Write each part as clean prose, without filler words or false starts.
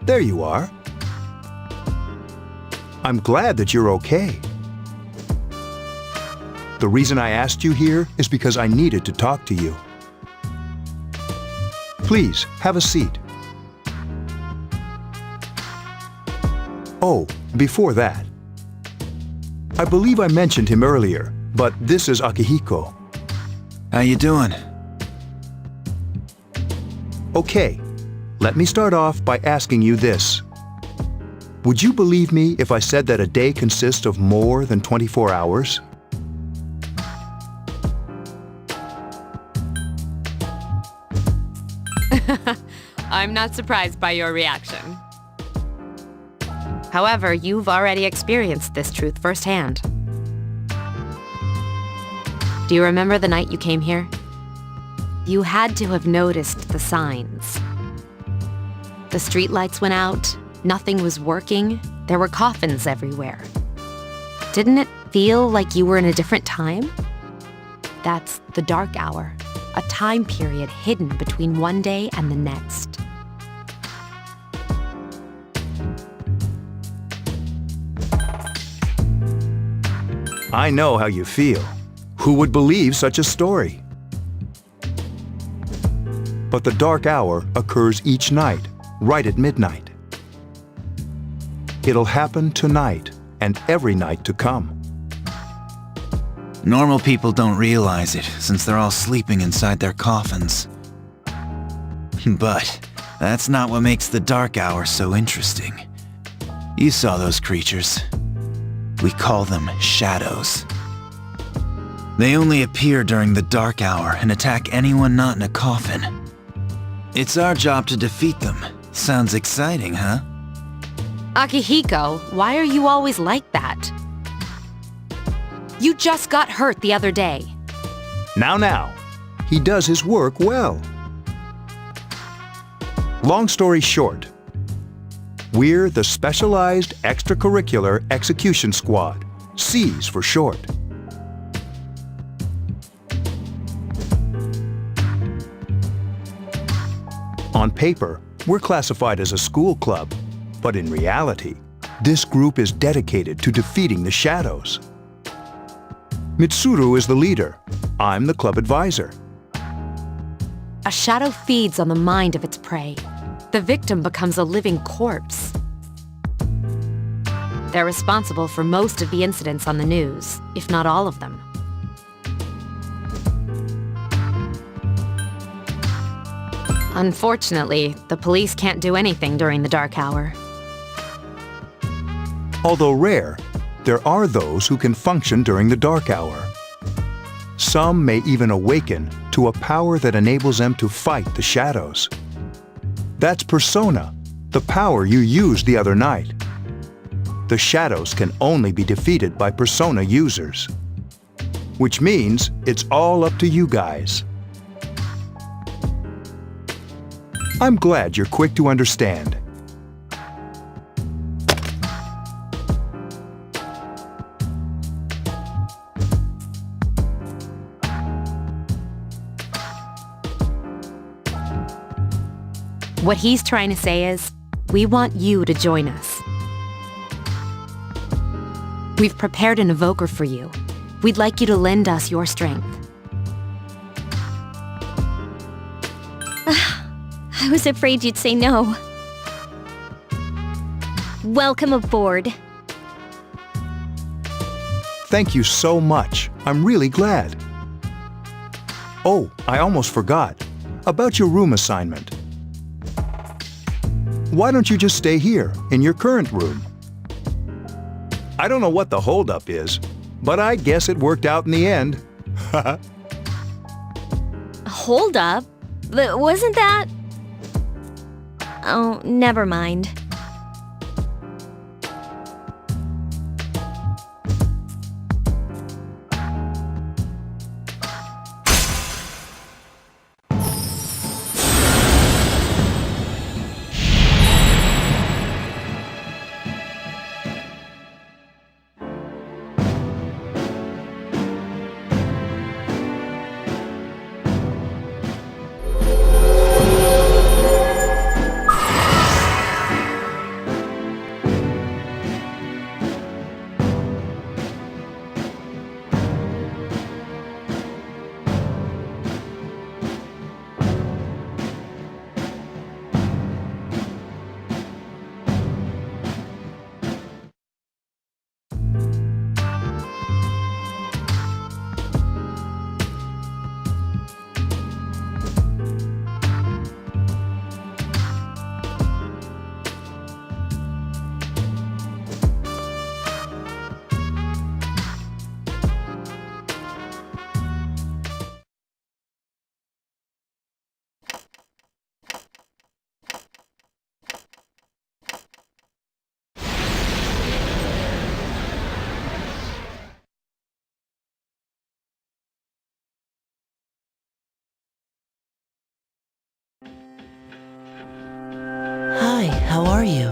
There you are. I'm glad that you're okay. The reason I asked you here is because I needed to talk to you. Please, have a seat. Oh, before that, I believe I mentioned him earlier, but this is Akihiko. How you doing? Okay, let me start off by asking you this. Would you believe me if I said that a day consists of more than 24 hours? I'm not surprised by your reaction. However, you've already experienced this truth firsthand. Do you remember the night you came here? You had to have noticed the signs. The streetlights went out, nothing was working, there were coffins everywhere. Didn't it feel like you were in a different time? That's the dark hour, a time period hidden between one day and the next. I know how you feel. Who would believe such a story? But the dark hour occurs each night, right at midnight. It'll happen tonight and every night to come. Normal people don't realize it, since they're all sleeping inside their coffins. But that's not what makes the dark hour so interesting. You saw those creatures. We call them shadows. They only appear during the dark hour and attack anyone not in a coffin. It's our job to defeat them. Sounds exciting, huh? Akihiko, why are you always like that? You just got hurt the other day. Now, he does his work well. Long story short, we're the Specialized Extracurricular Execution Squad, SEES for short. On paper, we're classified as a school club, but in reality, this group is dedicated to defeating the shadows. Mitsuru is the leader. I'm the club advisor. A shadow feeds on the mind of its prey. The victim becomes a living corpse. They're responsible for most of the incidents on the news, if not all of them. Unfortunately, the police can't do anything during the dark hour. Although rare, there are those who can function during the dark hour. Some may even awaken to a power that enables them to fight the shadows. That's Persona, the power you used the other night. The shadows can only be defeated by Persona users. Which means it's all up to you guys. I'm glad you're quick to understand. What he's trying to say is, we want you to join us. We've prepared an evoker for you. We'd like you to lend us your strength. I was afraid you'd say no. Welcome aboard. Thank you so much. I'm really glad. Oh, I almost forgot. About your room assignment. Why don't you just stay here, in your current room? I don't know what the holdup is, but I guess it worked out in the end. Hold up? Wasn't that... Oh, never mind. are you?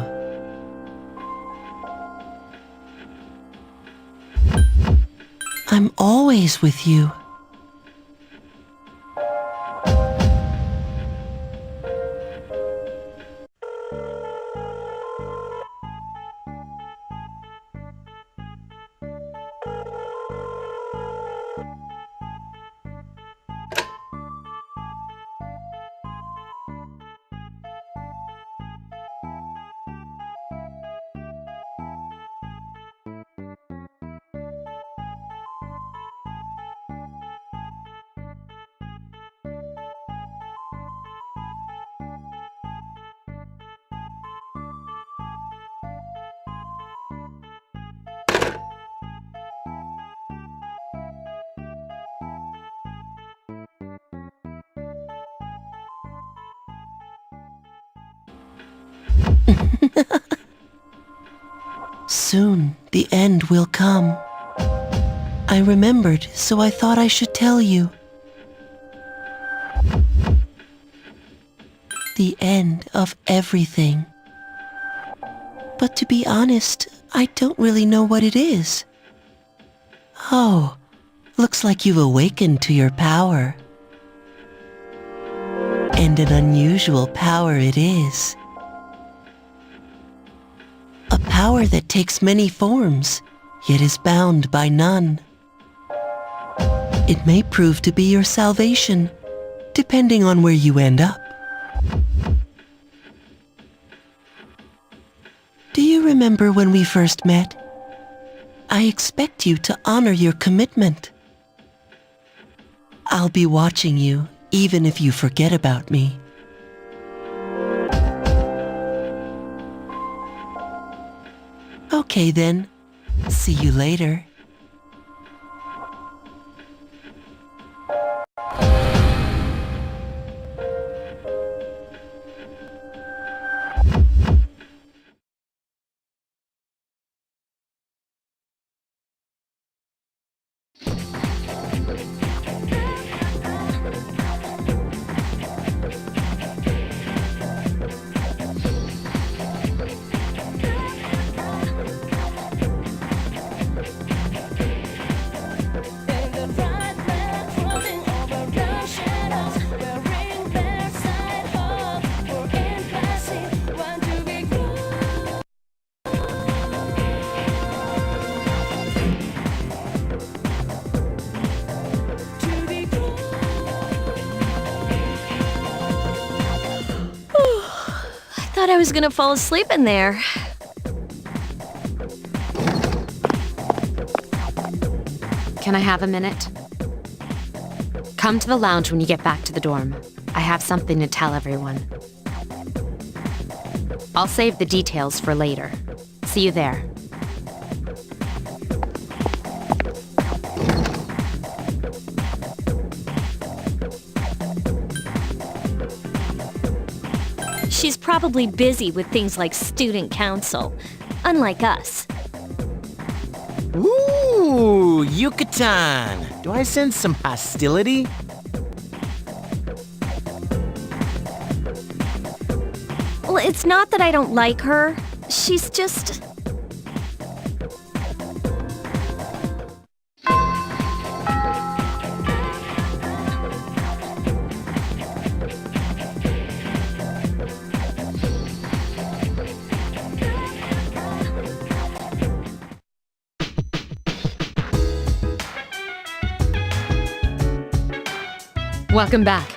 I'm always with you. Soon, the end will come. I remembered, so I thought I should tell you. The end of everything. But to be honest, I don't really know what it is. Oh, looks like you've awakened to your power. And an unusual power it is. A power that takes many forms, yet is bound by none. It may prove to be your salvation, depending on where you end up. Do you remember when we first met? I expect you to honor your commitment. I'll be watching you, even if you forget about me. Okay then. See you later. Thought I was gonna fall asleep in there. Can I have a minute? Come to the lounge when you get back to the dorm. I have something to tell everyone. I'll save the details for later. See you there. She's probably busy with things like student council, unlike us. Ooh, Yucatan! Do I sense some hostility? Well, it's not that I don't like her. She's just... Welcome back.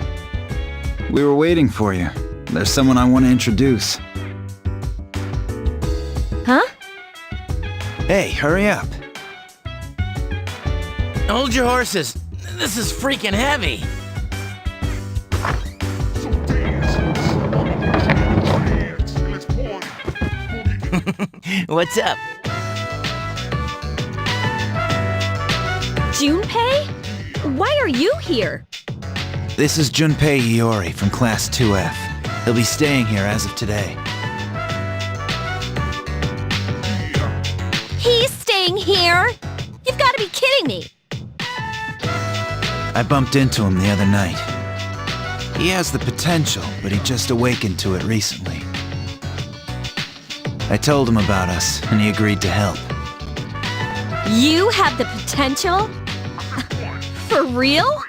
We were waiting for you. There's someone I want to introduce. Huh? Hey, hurry up. Hold your horses. This is freaking heavy. What's up? Junpei? Why are you here? This is Junpei Iori from Class 2F. He'll be staying here as of today. He's staying here? You've got to be kidding me. I bumped into him the other night. He has the potential, but he just awakened to it recently. I told him about us, and he agreed to help. You have the potential? For real?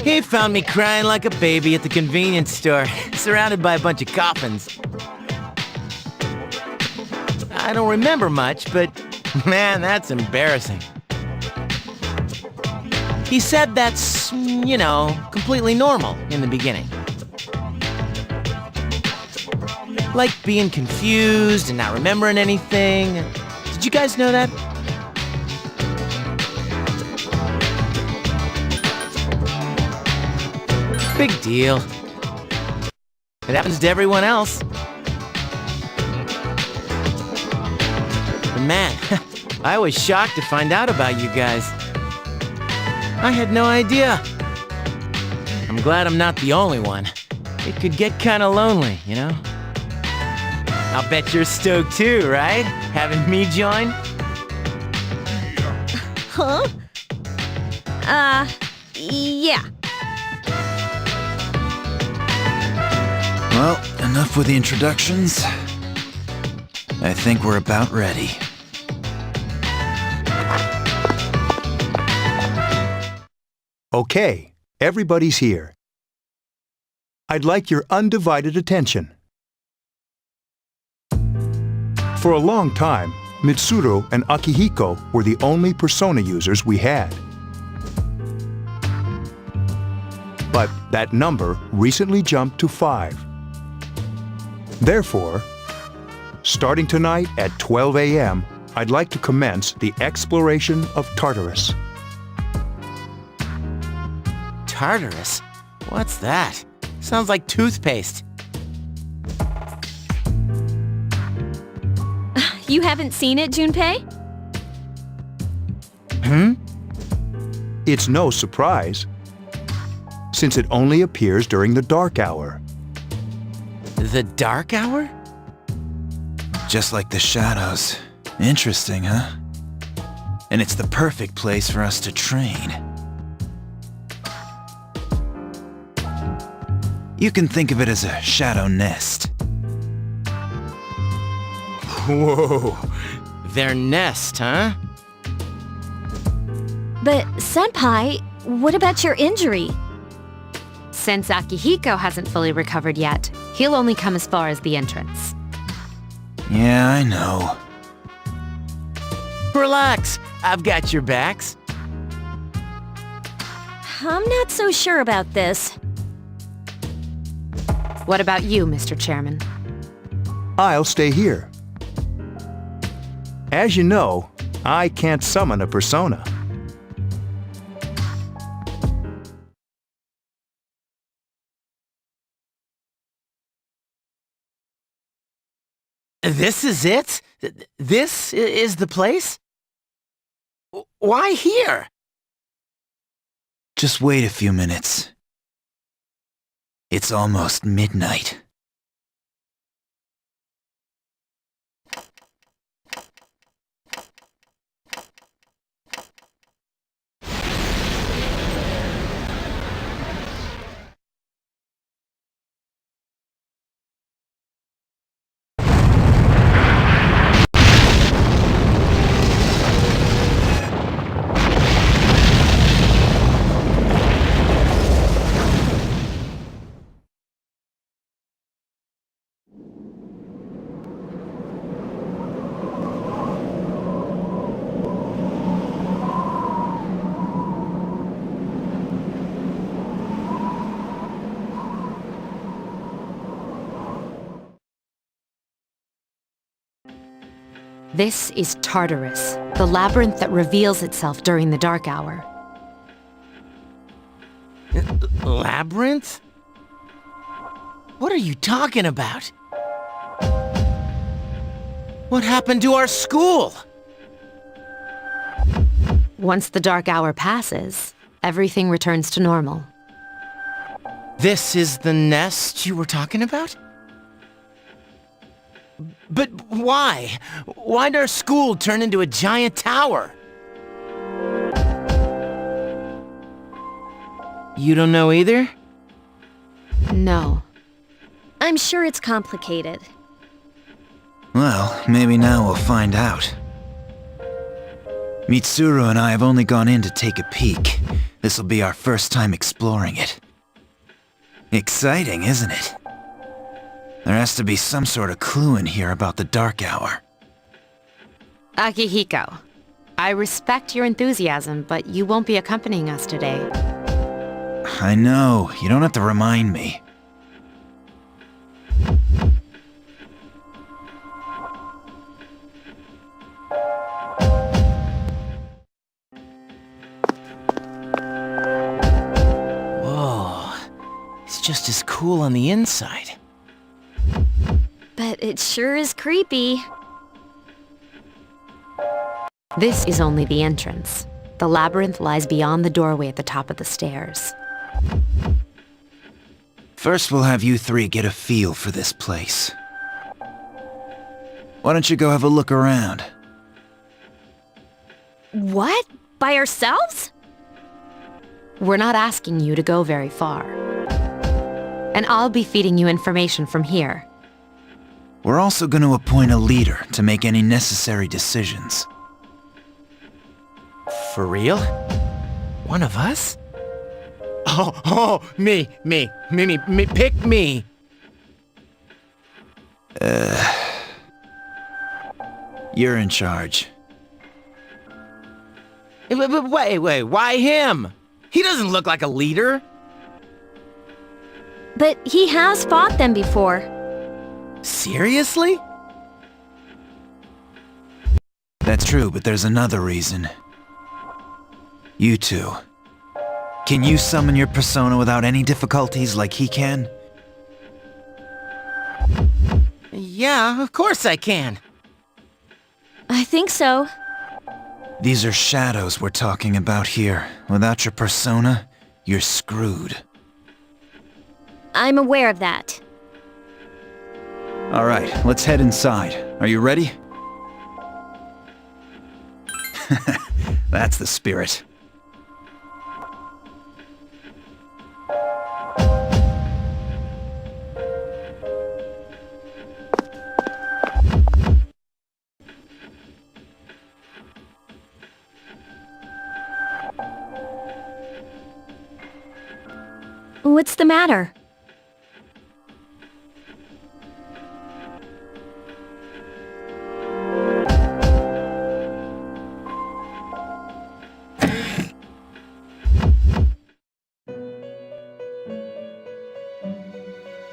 He found me crying like a baby at the convenience store, surrounded by a bunch of coffins. I don't remember much, but man, that's embarrassing. He said that's, completely normal in the beginning. Like being confused and not remembering anything. Did you guys know that? Big deal. It happens to everyone else. But man, I was shocked to find out about you guys. I had no idea. I'm glad I'm not the only one. It could get kinda lonely, you know? I'll bet you're stoked too, right? Having me join? Huh? Yeah. Well, enough with the introductions. I think we're about ready. Okay, everybody's here. I'd like your undivided attention. For a long time, Mitsuru and Akihiko were the only persona users we had. But that number recently jumped to 5. Therefore, starting tonight at 12 a.m., I'd like to commence the exploration of Tartarus. Tartarus? What's that? Sounds like toothpaste. You haven't seen it, Junpei? It's no surprise, since it only appears during the dark hour. The dark hour? Just like the shadows. Interesting, huh? And it's the perfect place for us to train. You can think of it as a shadow nest. Whoa, their nest, huh? But, Senpai, what about your injury? Since Akihiko hasn't fully recovered yet, he'll only come as far as the entrance. Yeah, I know. Relax, I've got your backs. I'm not so sure about this. What about you, Mr. Chairman? I'll stay here. As you know, I can't summon a persona. This is it? This is the place? Why here? Just wait a few minutes. It's almost midnight. This is Tartarus, the labyrinth that reveals itself during the dark hour. Labyrinth? What are you talking about? What happened to our school? Once the dark hour passes, everything returns to normal. This is the nest you were talking about? But why? Why'd our school turn into a giant tower? You don't know either? No. I'm sure it's complicated. Well, maybe now we'll find out. Mitsuru and I have only gone in to take a peek. This'll be our first time exploring it. Exciting, isn't it? There has to be some sort of clue in here about the Dark Hour. Akihiko, I respect your enthusiasm, but you won't be accompanying us today. I know, you don't have to remind me. Whoa, it's just as cool on the inside. But it sure is creepy. This is only the entrance. The labyrinth lies beyond the doorway at the top of the stairs. First we'll have you three get a feel for this place. Why don't you go have a look around? What? By ourselves? We're not asking you to go very far. And I'll be feeding you information from here. We're also going to appoint a leader to make any necessary decisions. For real? One of us? Oh, me, pick me. You're in charge. Wait, why him? He doesn't look like a leader. But he has fought them before. Seriously? That's true, but there's another reason. You two. Can you summon your persona without any difficulties like he can? Yeah, of course I can. I think so. These are shadows we're talking about here. Without your persona, you're screwed. I'm aware of that. All right, let's head inside. Are you ready? That's the spirit. What's the matter?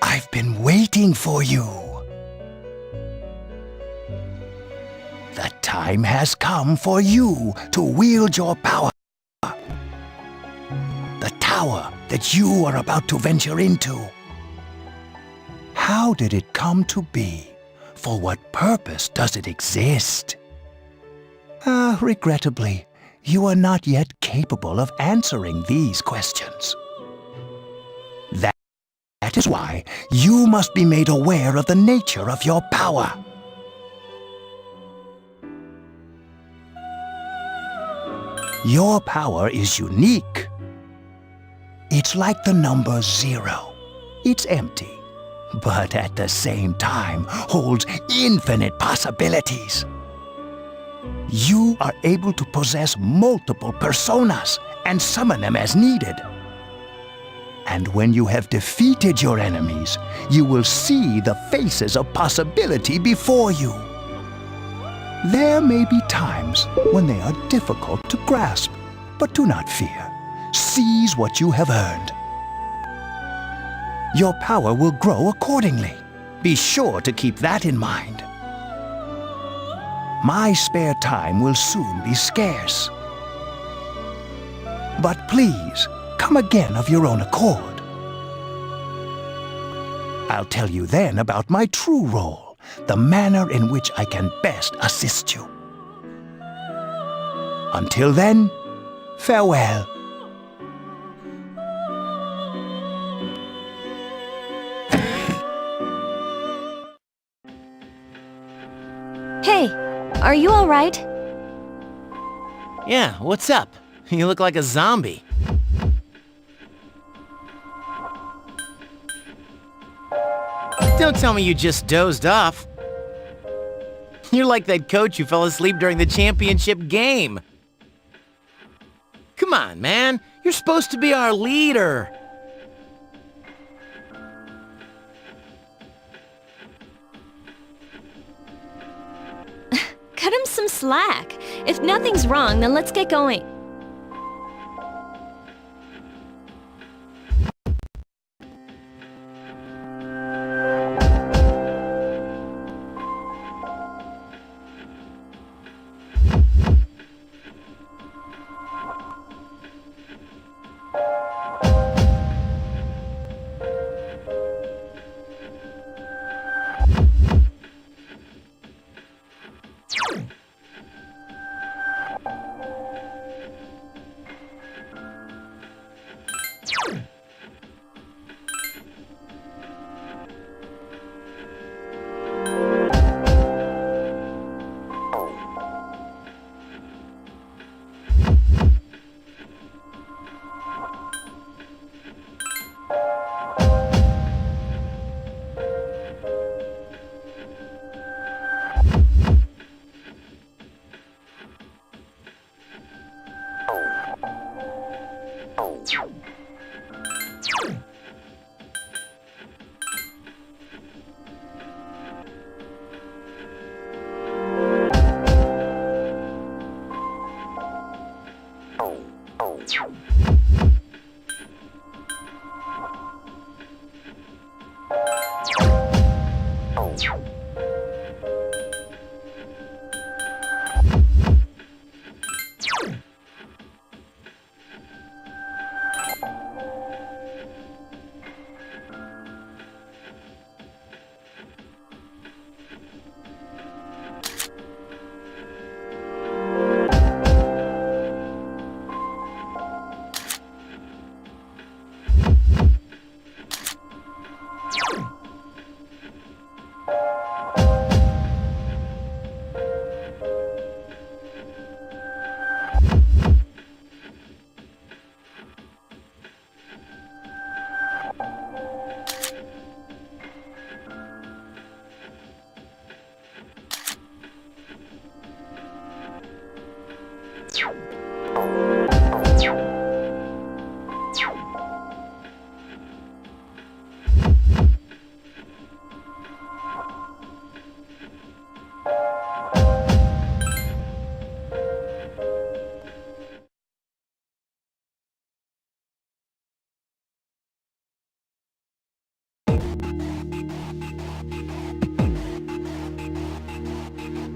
I've been waiting for you. The time has come for you to wield your power. The tower that you are about to venture into. How did it come to be? For what purpose does it exist? Regrettably, you are not yet capable of answering these questions. That is why you must be made aware of the nature of your power. Your power is unique. It's like the number 0. It's empty, but at the same time holds infinite possibilities. You are able to possess multiple personas and summon them as needed. And when you have defeated your enemies, you will see the faces of possibility before you. There may be times when they are difficult to grasp, but do not fear. Seize what you have earned. Your power will grow accordingly. Be sure to keep that in mind. My spare time will soon be scarce. But please, come again of your own accord. I'll tell you then about my true role, the manner in which I can best assist you. Until then, farewell. Hey, are you all right? Yeah, what's up? You look like a zombie. Don't tell me you just dozed off. You're like that coach who fell asleep during the championship game. Come on, man. You're supposed to be our leader. Cut him some slack. If nothing's wrong, then let's get going.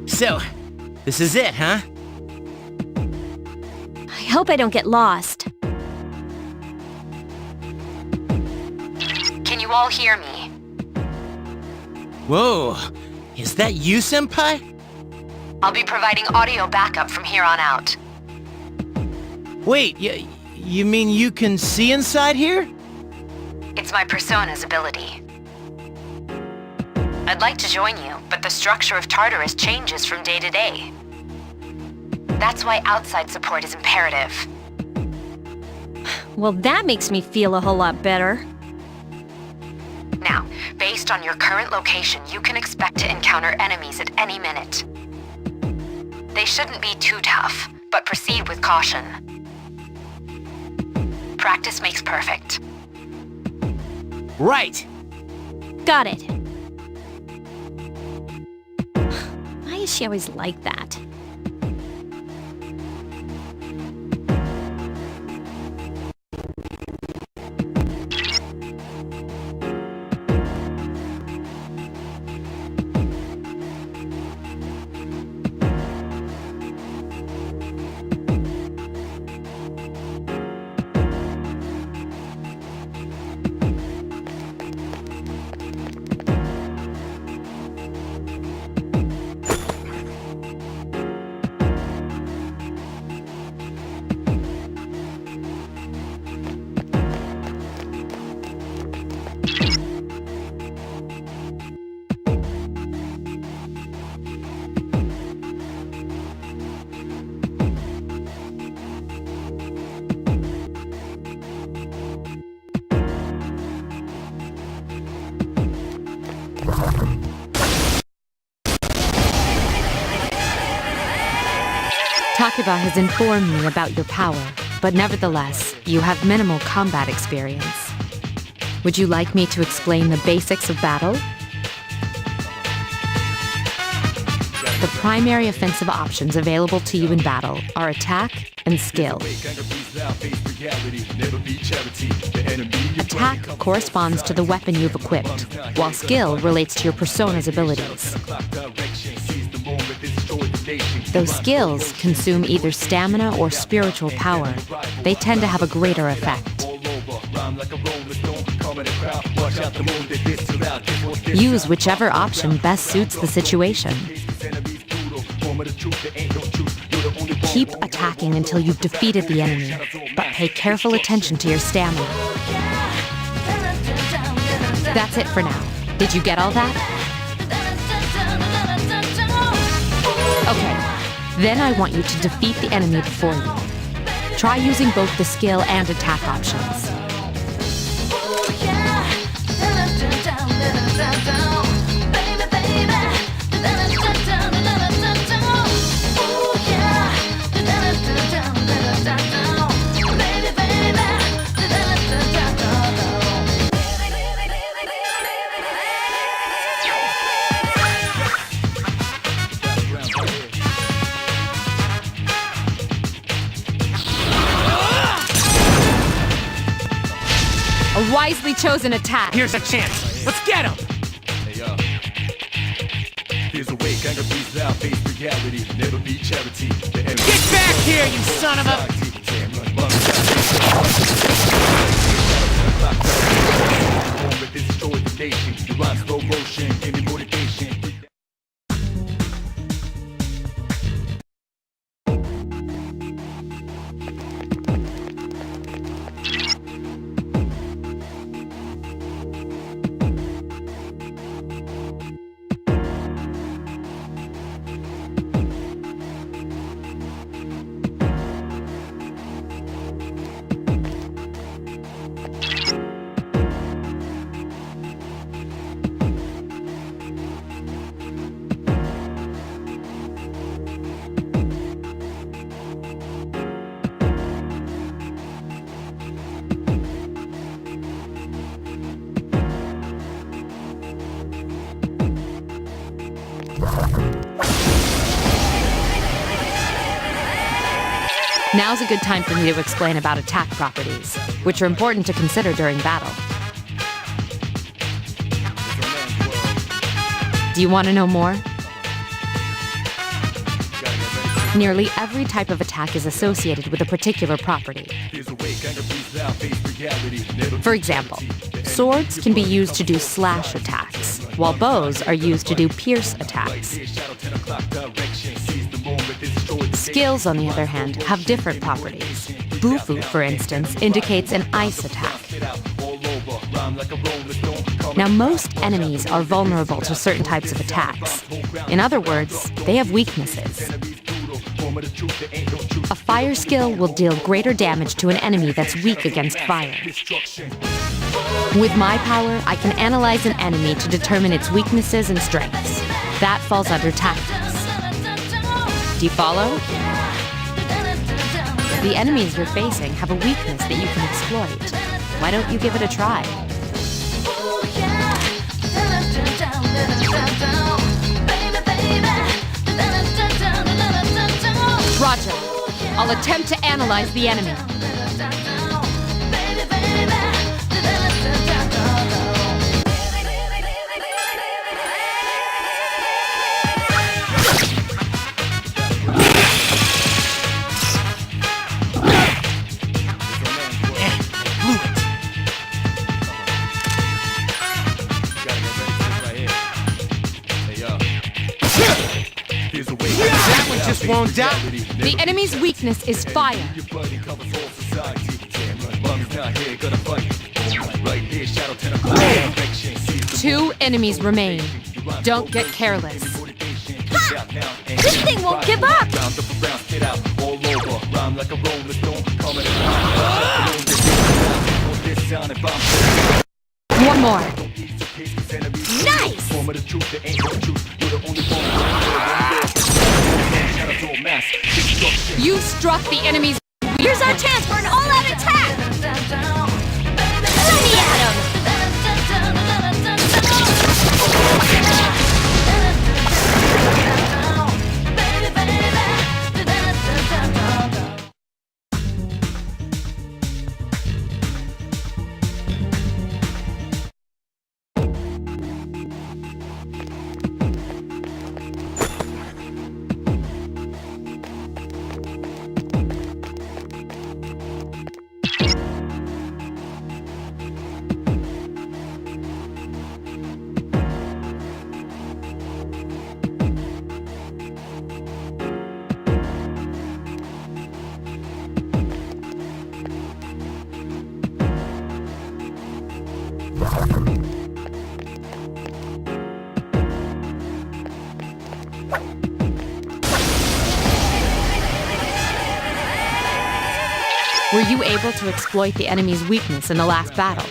So, this is it, huh? I hope I don't get lost. Can you all hear me? Whoa, is that you, Senpai? I'll be providing audio backup from here on out. Wait, you mean you can see inside here? It's my persona's ability. I'd like to join you, but the structure of Tartarus changes from day to day. That's why outside support is imperative. Well, that makes me feel a whole lot better. Now, based on your current location, you can expect to encounter enemies at any minute. They shouldn't be too tough, but proceed with caution. Practice makes perfect. Right. Got it. Why is she always like that? Takeba has informed me about your power, but nevertheless, you have minimal combat experience. Would you like me to explain the basics of battle? The primary offensive options available to you in battle are attack and skill. Attack corresponds to the weapon you've equipped, while skill relates to your persona's abilities. Though skills consume either stamina or spiritual power, they tend to have a greater effect. Use whichever option best suits the situation. Keep attacking until you've defeated the enemy, but pay careful attention to your stamina. That's it for now. Did you get all that? Okay, then I want you to defeat the enemy before you. Try using both the skill and attack options. A wisely chosen attack. Here's a chance. Let's get him! Get back here, you son of a... Now's a good time for me to explain about attack properties, which are important to consider during battle. Do you want to know more? Nearly every type of attack is associated with a particular property. For example, swords can be used to do slash attacks, while bows are used to do pierce attacks. Skills, on the other hand, have different properties. Bufu, for instance, indicates an ice attack. Now, most enemies are vulnerable to certain types of attacks. In other words, they have weaknesses. A fire skill will deal greater damage to an enemy that's weak against fire. With my power, I can analyze an enemy to determine its weaknesses and strengths. That falls under tactics. Do you follow? The enemies you're facing have a weakness that you can exploit. Why don't you give it a try? Roger. I'll attempt to analyze the enemy. That one just won't die. The enemy's weakness is fire. Two enemies remain. Don't get careless. Ha! This thing won't give up! One more. Nice! You've struck the enemy's... Here's our chance for an all-out attack! Let me at him! Were you able to exploit the enemy's weakness in the last battle?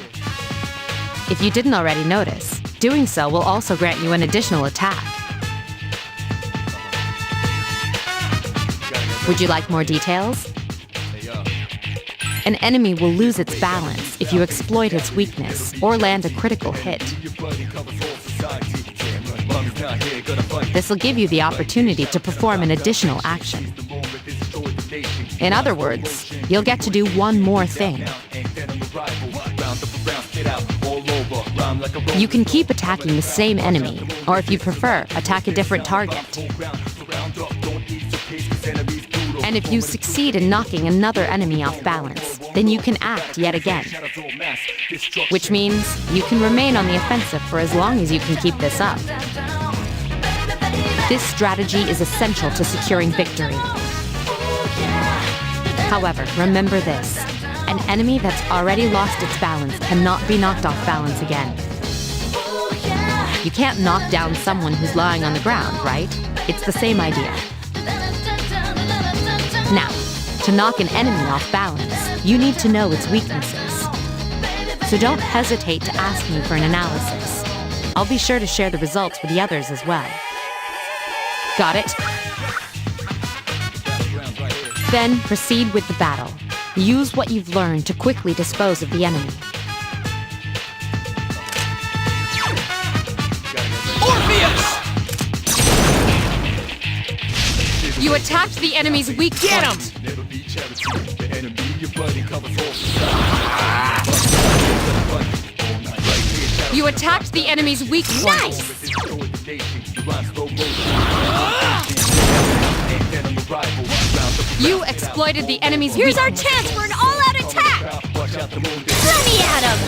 If you didn't already notice, doing so will also grant you an additional attack. Would you like more details? An enemy will lose its balance if you exploit its weakness or land a critical hit. This will give you the opportunity to perform an additional action. In other words, you'll get to do one more thing. You can keep attacking the same enemy, or if you prefer, attack a different target. And if you succeed in knocking another enemy off balance, then you can act yet again. Which means you can remain on the offensive for as long as you can keep this up. This strategy is essential to securing victory. However, remember this. An enemy that's already lost its balance cannot be knocked off balance again. You can't knock down someone who's lying on the ground, right? It's the same idea. Now, to knock an enemy off balance, you need to know its weaknesses. So don't hesitate to ask me for an analysis. I'll be sure to share the results with the others as well. Got it? Then proceed with the battle. Use what you've learned to quickly dispose of the enemy. You attacked the enemy's weak point. Get him! You attacked the enemy's weak point. Nice! You exploited the enemy's Here's weak our chance for an all-out attack! Let me at him!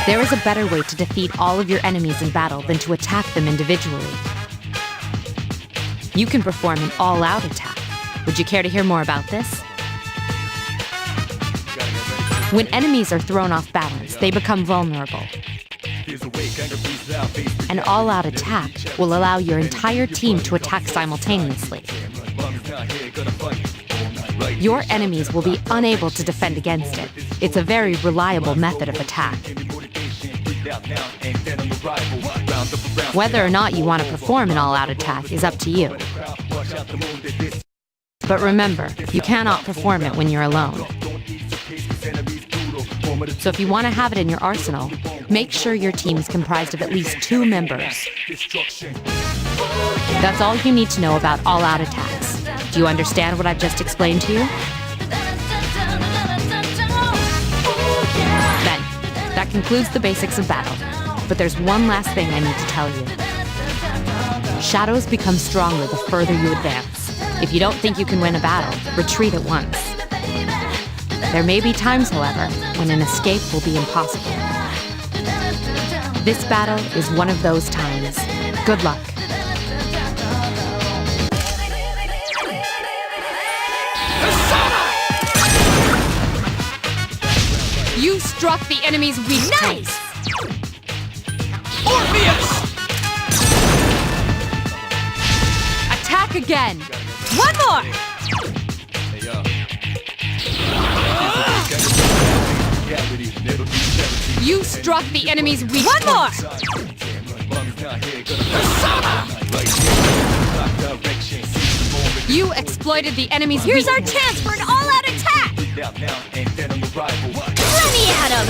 There is a better way to defeat all of your enemies in battle than to attack them individually. You can perform an all-out attack. Would you care to hear more about this? When enemies are thrown off balance, they become vulnerable. An all-out attack will allow your entire team to attack simultaneously. Your enemies will be unable to defend against it. It's a very reliable method of attack. Whether or not you want to perform an all-out attack is up to you. But remember, you cannot perform it when you're alone. So if you want to have it in your arsenal, make sure your team is comprised of at least 2 members. That's all you need to know about all-out attacks. Do you understand what I've just explained to you? Then, that concludes the basics of battle. But there's one last thing I need to tell you. Shadows become stronger the further you advance. If you don't think you can win a battle, retreat at once. There may be times, however, when an escape will be impossible. This battle is one of those times. Good luck. You struck the enemy's weak point. Orpheus! Attack again. One more! You struck the enemy's weak One more! You exploited the enemy's Here's our weakness. chance for an all-out attack! Plenty at him!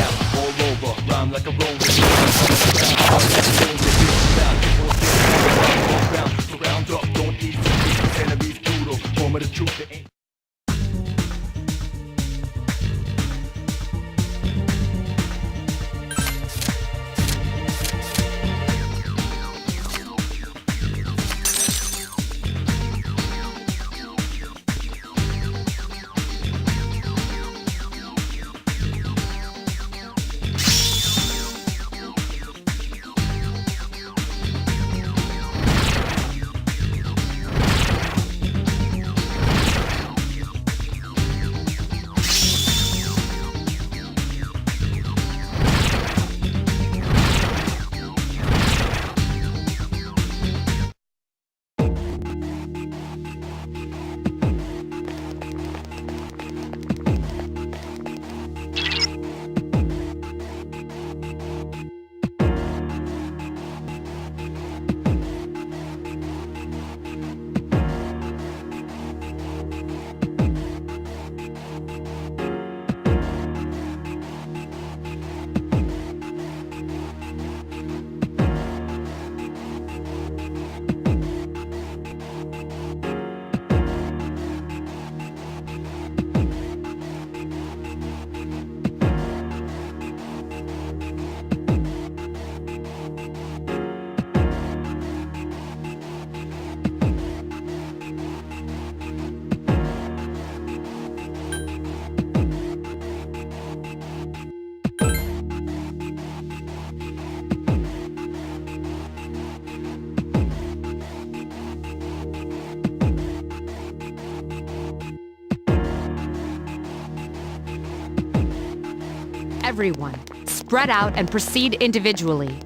Everyone, spread out and proceed individually.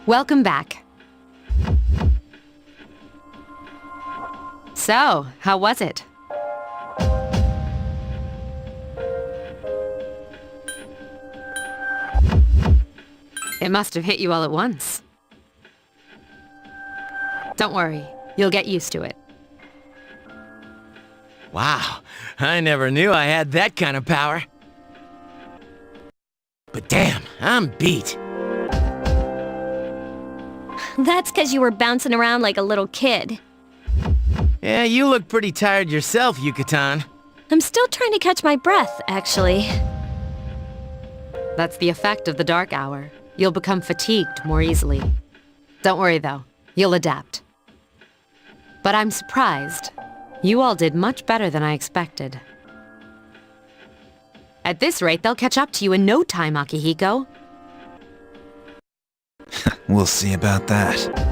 Welcome back. So, how was it? It must have hit you all at once. Don't worry, you'll get used to it. Wow, I never knew I had that kind of power. But damn, I'm beat. That's because you were bouncing around like a little kid. Yeah, you look pretty tired yourself, Yucatan. I'm still trying to catch my breath, actually. That's the effect of the dark hour. You'll become fatigued more easily. Don't worry though, you'll adapt. But I'm surprised. You all did much better than I expected. At this rate, they'll catch up to you in no time, Akihiko. We'll see about that.